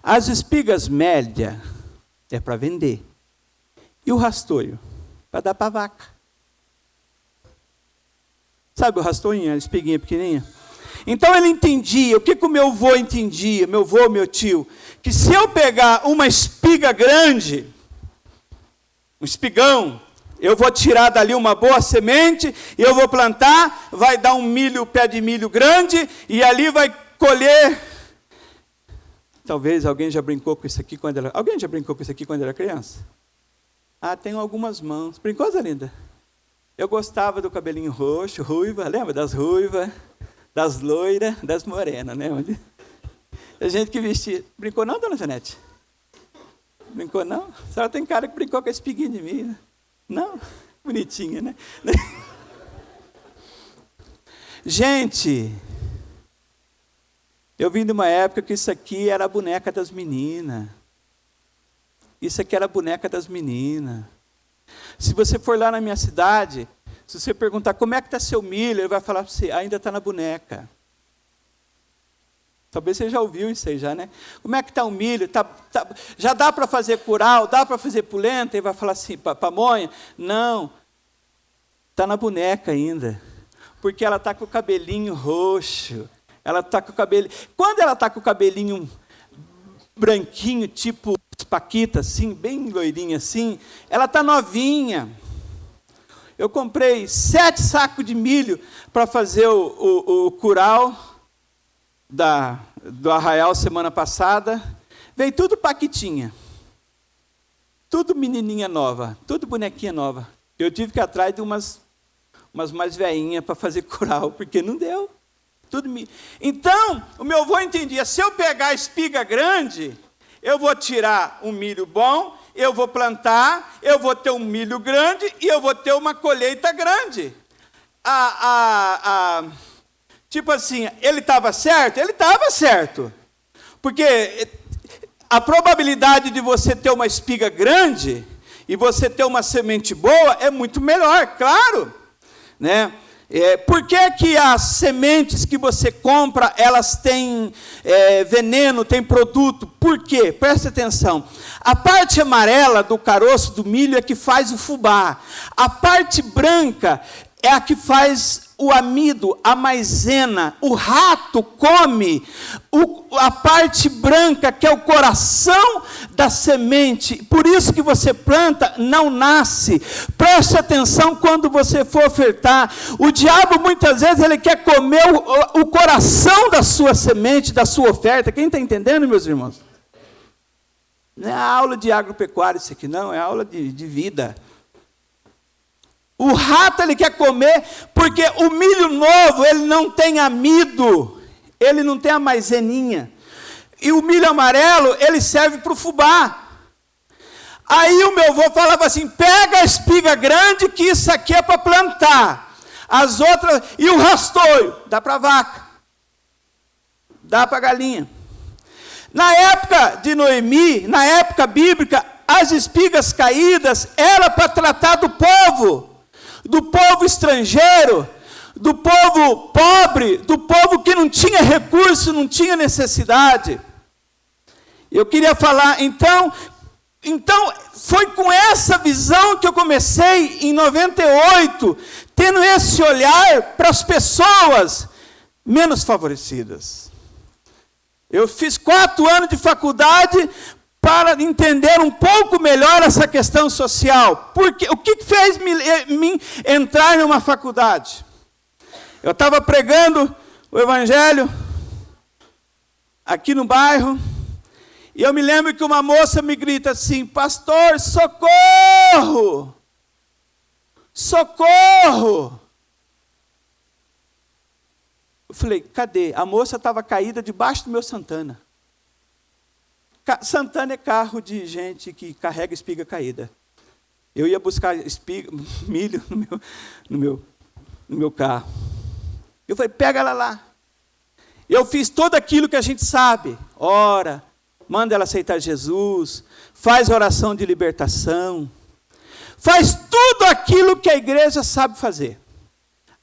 As espigas médias é para vender. E o rastolho? Para dar para a vaca. Sabe o rastoinho, a espiguinha pequenininha? Então ele entendia, o que o meu avô entendia, meu avô, meu tio, que se eu pegar uma espiga grande, um espigão, eu vou tirar dali uma boa semente, e eu vou plantar, vai dar um pé de milho grande, e ali vai colher Talvez alguém já brincou com isso aqui quando era... Alguém já brincou com isso aqui quando era criança? Ah, tenho algumas mãos. Brincou, Zé Linda? Eu gostava do cabelinho roxo, ruiva, lembra das ruivas, das loiras, das morenas, né? A gente que vestia. Brincou não, dona Janete? Brincou não? A senhora tem cara que brincou com a espiguinha de mim, né? Não? Bonitinha, né? Gente, eu vim de uma época que isso aqui era a boneca das meninas. Isso aqui era a boneca das meninas. Se você for lá na minha cidade, se você perguntar como é que está seu milho, ele vai falar para você, ainda está na boneca. Talvez você já ouviu isso aí já, né? Como é que está o milho? Já dá para fazer curau? Dá para fazer polenta? Ele vai falar assim, pamonha? Não, está na boneca ainda. Porque ela está com o cabelinho roxo. Ela está com o cabelo... Quando ela está com o cabelinho branquinho, tipo paquita, assim, bem loirinha assim, ela está novinha. Eu comprei 7 sacos de milho para fazer o curau do Arraial semana passada. Veio tudo paquitinha. Tudo menininha nova. Tudo bonequinha nova. Eu tive que ir atrás de umas mais velhinhas para fazer curau, porque não deu. Então, o meu avô entendia, se eu pegar a espiga grande, eu vou tirar um milho bom, eu vou plantar, eu vou ter um milho grande e eu vou ter uma colheita grande. Tipo assim, ele estava certo? Ele estava certo. Porque a probabilidade de você ter uma espiga grande e você ter uma semente boa é muito melhor, claro. Né? Por que as sementes que você compra, elas têm veneno, têm produto? Por quê? Presta atenção. A parte amarela do caroço do milho é que faz o fubá. A parte branca é a que faz o amido, a maisena. O rato come a parte branca, que é o coração da semente. Por isso que você planta, não nasce. Preste atenção quando você for ofertar. O diabo, muitas vezes, ele quer comer o coração da sua semente, da sua oferta. Quem está entendendo, meus irmãos? Não é aula de agropecuária isso aqui, não. É aula de vida. O rato ele quer comer, porque o milho novo, ele não tem amido, ele não tem a maizeninha. E o milho amarelo, ele serve para o fubá. Aí o meu avô falava assim, pega a espiga grande, que isso aqui é para plantar. As outras, e o rastoio, dá para vaca, dá para galinha. Na época de Noemi, na época bíblica, as espigas caídas era para tratar do povo estrangeiro, do povo pobre, do povo que não tinha recurso, não tinha necessidade. Eu queria falar, então foi com essa visão que eu comecei em 98, tendo esse olhar para as pessoas menos favorecidas. Eu fiz 4 anos de faculdade para entender um pouco melhor essa questão social. Porque o que fez me entrar numa faculdade? Eu estava pregando o evangelho aqui no bairro, e eu me lembro que uma moça me grita assim, pastor, socorro! Socorro! Eu falei, cadê? A moça estava caída debaixo do meu Santana. Santana é carro de gente que carrega espiga caída. Eu ia buscar milho no meu carro. Eu falei, pega ela lá. Eu fiz tudo aquilo que a gente sabe. Ora, manda ela aceitar Jesus, faz oração de libertação, faz tudo aquilo que a igreja sabe fazer.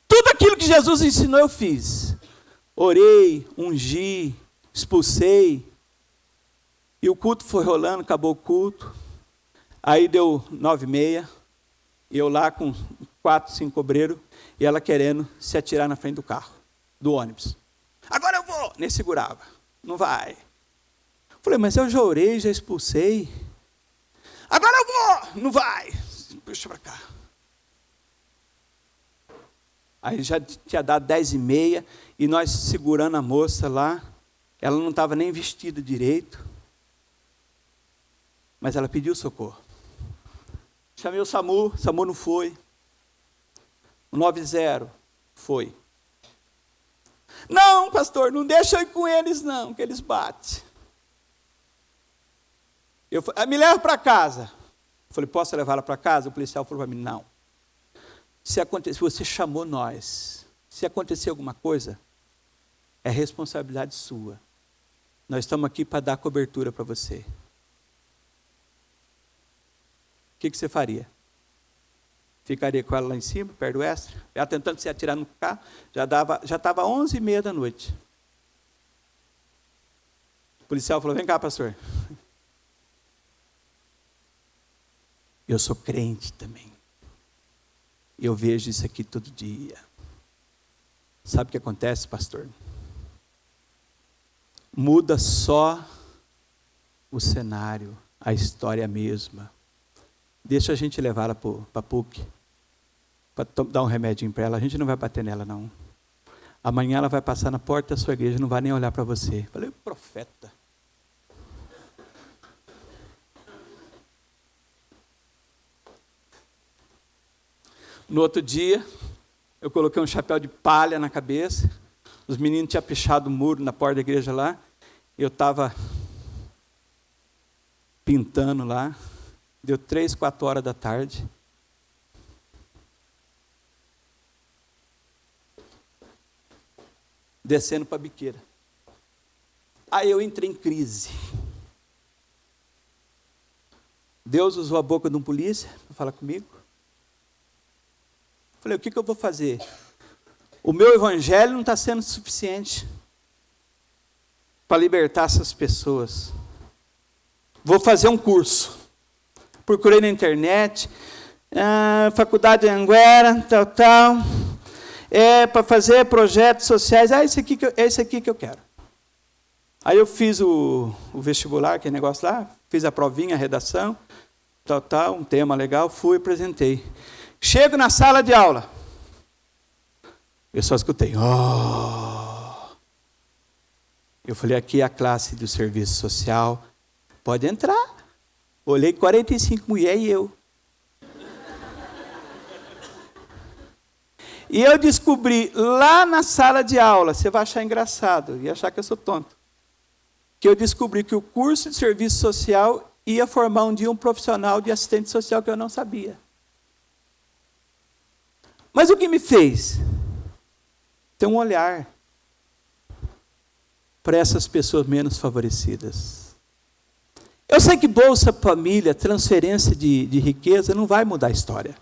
Tudo aquilo que Jesus ensinou eu fiz. Orei, ungi, expulsei. E o culto foi rolando, acabou o culto. Aí deu 9h30, e eu lá com 4, 5 obreiros, e ela querendo se atirar na frente do carro, do ônibus. Agora eu vou! Nem segurava. Não vai. Falei, mas eu já orei, já expulsei. Agora eu vou! Não vai. Puxa para cá. Aí já tinha dado 10h30, e nós segurando a moça lá. Ela não estava nem vestida direito, mas ela pediu socorro. Chamei o SAMU não foi. O 90 foi. Não, pastor, não deixa eu ir com eles não, que eles batem. Eu falei, me leva para casa. Eu falei, posso levá-la para casa? O policial falou para mim, não. Se você chamou nós, se acontecer alguma coisa, é responsabilidade sua. Nós estamos aqui para dar cobertura para você. O que você faria? Ficaria com ela lá em cima, perto do extra? Ela tentando se atirar no carro, já estava 11h30 da noite. O policial falou, vem cá, pastor. Eu sou crente também. Eu vejo isso aqui todo dia. Sabe o que acontece, pastor? Muda só o cenário, a história é a mesma. Deixa a gente levar ela para a PUC, para dar um remedinho para ela. A gente não vai bater nela, não. Amanhã ela vai passar na porta da sua igreja, não vai nem olhar para você. Eu falei, profeta. No outro dia, eu coloquei um chapéu de palha na cabeça. Os meninos tinham pichado o muro na porta da igreja lá. Eu estava pintando lá. Deu 3, 4 horas da tarde. Descendo para a biqueira. Aí eu entrei em crise. Deus usou a boca de um polícia para falar comigo. Falei, o que eu vou fazer? O meu evangelho não está sendo suficiente para libertar essas pessoas. Vou fazer um curso. Procurei na internet, faculdade de Anguera, tal. Para fazer projetos sociais. É esse aqui que eu quero. Aí eu fiz o vestibular, aquele negócio lá, fiz a provinha, a redação, tal, um tema legal, fui e apresentei. Chego na sala de aula. Eu só escutei. Oh. Eu falei, aqui é a classe do serviço social. Pode entrar. Olhei 45 mulheres e eu. E eu descobri lá na sala de aula, você vai achar engraçado e achar que eu sou tonto, que eu descobri que o curso de serviço social ia formar um dia um profissional de assistente social que eu não sabia. Mas o que me fez? Ter um olhar para essas pessoas menos favorecidas. Eu sei que Bolsa Família, transferência de riqueza, não vai mudar a história.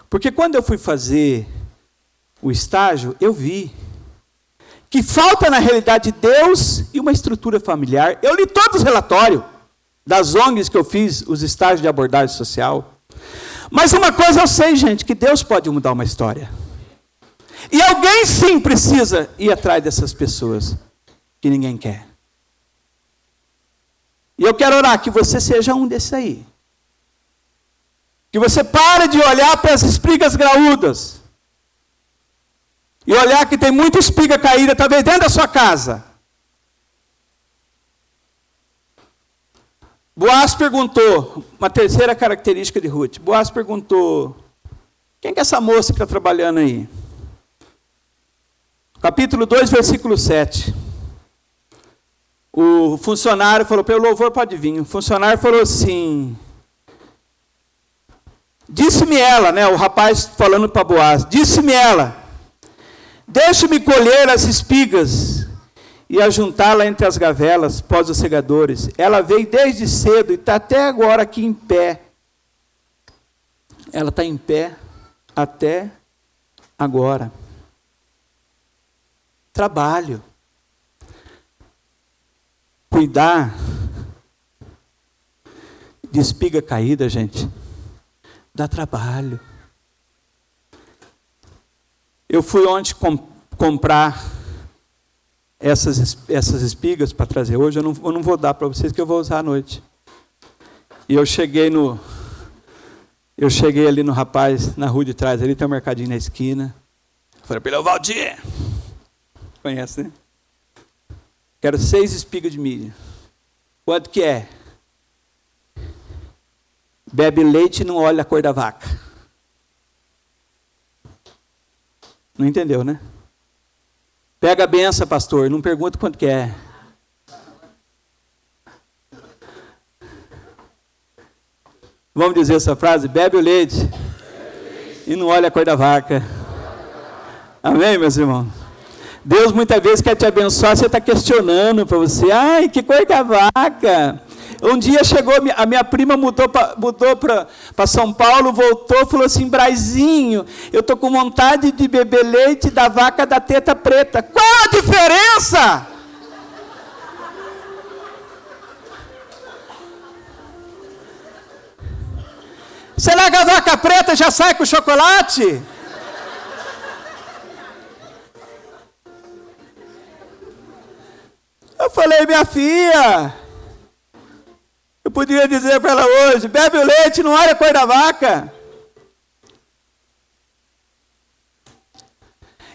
Porque quando eu fui fazer o estágio, eu vi que falta na realidade de Deus e uma estrutura familiar. Eu li todos os relatórios das ONGs que eu fiz, os estágios de abordagem social. Mas uma coisa eu sei, gente, que Deus pode mudar uma história. E alguém sim precisa ir atrás dessas pessoas que ninguém quer. E eu quero orar que você seja um desses aí. Que você pare de olhar para as espigas graúdas. E olhar que tem muita espiga caída, talvez dentro da sua casa. Boaz perguntou, uma terceira característica de Ruth. Boaz perguntou, quem que é essa moça que está trabalhando aí? Capítulo 2, versículo 7. O funcionário falou, pelo louvor pode vir. O funcionário falou assim, disse-me ela, né, o rapaz falando para Boaz, disse-me ela, deixe-me colher as espigas e ajuntá-la entre as gavelas, pós os segadores. Ela veio desde cedo e está até agora aqui em pé. Ela está em pé até agora. Trabalho. Cuidar de espiga caída, gente, dá trabalho. Eu fui ontem comprar essas espigas para trazer hoje. Eu não vou dar para vocês, que eu vou usar à noite. E eu cheguei ali no rapaz, na rua de trás, ali tem um mercadinho na esquina. Eu falei para ele, Valdir. Conhece, né? Quero 6 espigas de milho. Quanto que é? Bebe leite e não olha a cor da vaca. Não entendeu, né? Pega a benção, pastor, não pergunta quanto que é. Vamos dizer essa frase? Bebe o leite e não olha a cor da vaca. Amém, meus irmãos? Deus muitas vezes quer te abençoar, você está questionando para você. Ai, que cor que é a vaca? Um dia chegou, a minha prima mudou para São Paulo, voltou, falou assim, Braizinho, eu estou com vontade de beber leite da vaca da teta preta. Qual a diferença? Será que a vaca preta já sai com chocolate? Eu falei, minha filha, eu poderia dizer para ela hoje, bebe o leite, não olha a cor da vaca.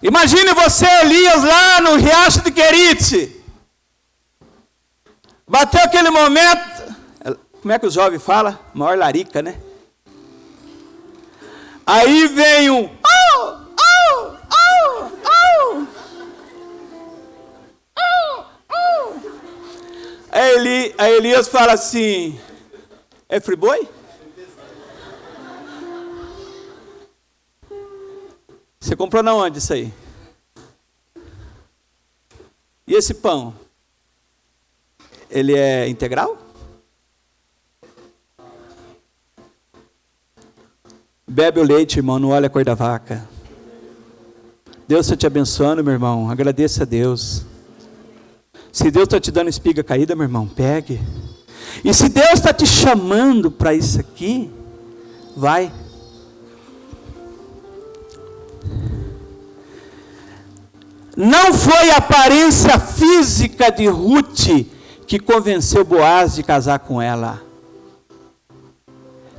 Imagine você, Elias, lá no Riacho de Querite. Bateu aquele momento, como é que os jovens falam? Maior larica, né? Aí vem um... Aí Elias fala assim, é friboi? Você comprou na onde isso aí? E esse pão? Ele é integral? Bebe o leite, irmão, não olha a cor da vaca. Deus está te abençoando, meu irmão, agradeça a Deus. Se Deus está te dando espiga caída, meu irmão, pegue. E se Deus está te chamando para isso aqui, vai. Não foi a aparência física de Ruth que convenceu Boaz de casar com ela.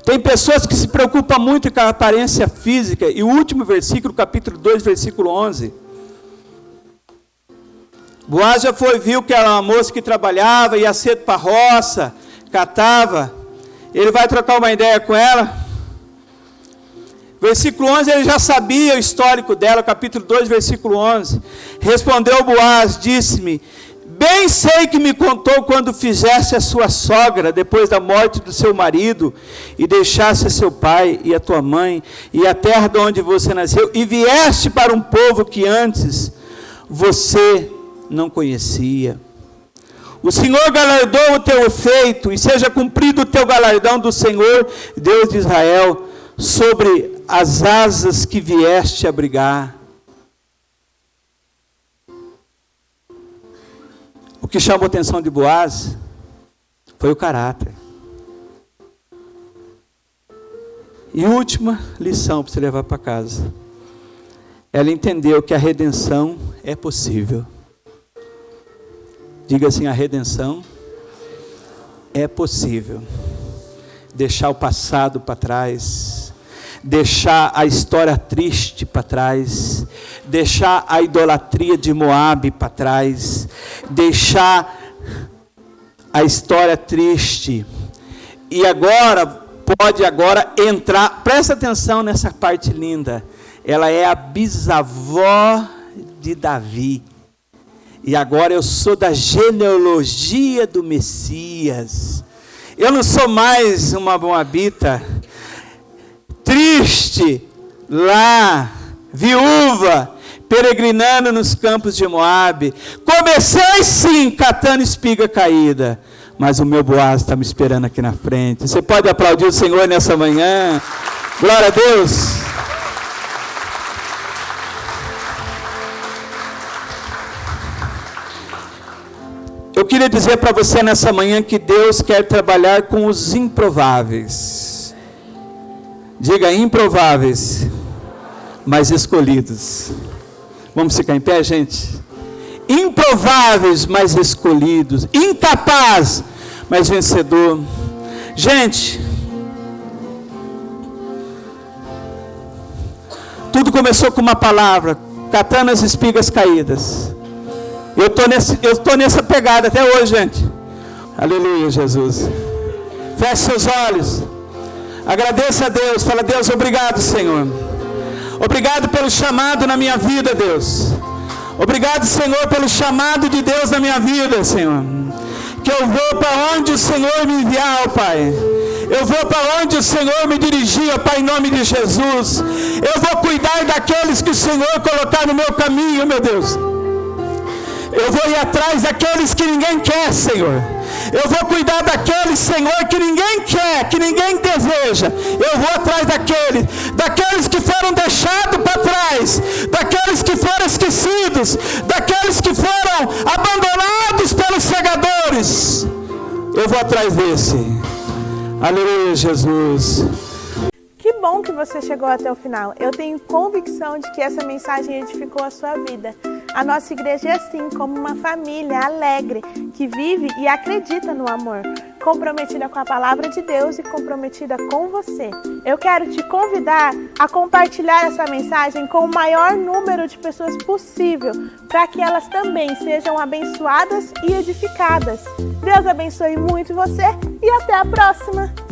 Tem pessoas que se preocupam muito com a aparência física. E o último versículo, capítulo 2, versículo 11. Boaz já viu que era uma moça que trabalhava, ia cedo para a roça, catava. Ele vai trocar uma ideia com ela. Versículo 11, ele já sabia o histórico dela, capítulo 2, versículo 11. Respondeu Boaz, disse-me, bem sei que me contou quando fizeste a sua sogra, depois da morte do seu marido, e deixaste a seu pai e a tua mãe, e a terra de onde você nasceu, e vieste para um povo que antes você não conhecia. O Senhor galardou o teu efeito, e seja cumprido o teu galardão do Senhor, Deus de Israel, sobre as asas que vieste abrigar. O que chamou a atenção de Boaz foi o caráter. E última lição para você levar para casa. Ela entendeu que a redenção é possível. Diga assim, a redenção é possível. Deixar o passado para trás, deixar a história triste para trás, deixar a idolatria de Moabe para trás, deixar a história triste, e agora, pode entrar, presta atenção nessa parte linda, ela é a bisavó de Davi, e agora eu sou da genealogia do Messias, eu não sou mais uma moabita, triste, lá, viúva, peregrinando nos campos de Moabe. Comecei sim, catando espiga caída, mas o meu Boaz está me esperando aqui na frente. Você pode aplaudir o Senhor nessa manhã? Glória a Deus. Eu queria dizer para você nessa manhã que Deus quer trabalhar com os improváveis. Diga improváveis, mas escolhidos. Vamos ficar em pé, gente? Improváveis, mas escolhidos. Incapaz, mas vencedor. Gente, tudo começou com uma palavra, catando as espigas caídas. Eu estou nessa pegada até hoje, gente. Aleluia, Jesus. Feche seus olhos. Agradeça a Deus. Fala, Deus, obrigado, Senhor. Obrigado pelo chamado na minha vida, Deus. Obrigado, Senhor, pelo chamado de Deus na minha vida, Senhor. Que eu vou para onde o Senhor me enviar, ó Pai. Eu vou para onde o Senhor me dirigir, ó Pai, em nome de Jesus. Eu vou cuidar daqueles que o Senhor colocar no meu caminho, meu Deus. Eu vou ir atrás daqueles que ninguém quer, Senhor. Eu vou cuidar daqueles, Senhor, que ninguém quer, que ninguém deseja. Eu vou atrás daqueles que foram deixados para trás, daqueles que foram esquecidos, daqueles que foram abandonados pelos segadores. Eu vou atrás desse. Aleluia, Jesus. Que bom que você chegou até o final. Eu tenho convicção de que essa mensagem edificou a sua vida. A nossa igreja é assim, como uma família alegre, que vive e acredita no amor, comprometida com a palavra de Deus e comprometida com você. Eu quero te convidar a compartilhar essa mensagem com o maior número de pessoas possível, para que elas também sejam abençoadas e edificadas. Deus abençoe muito você e até a próxima!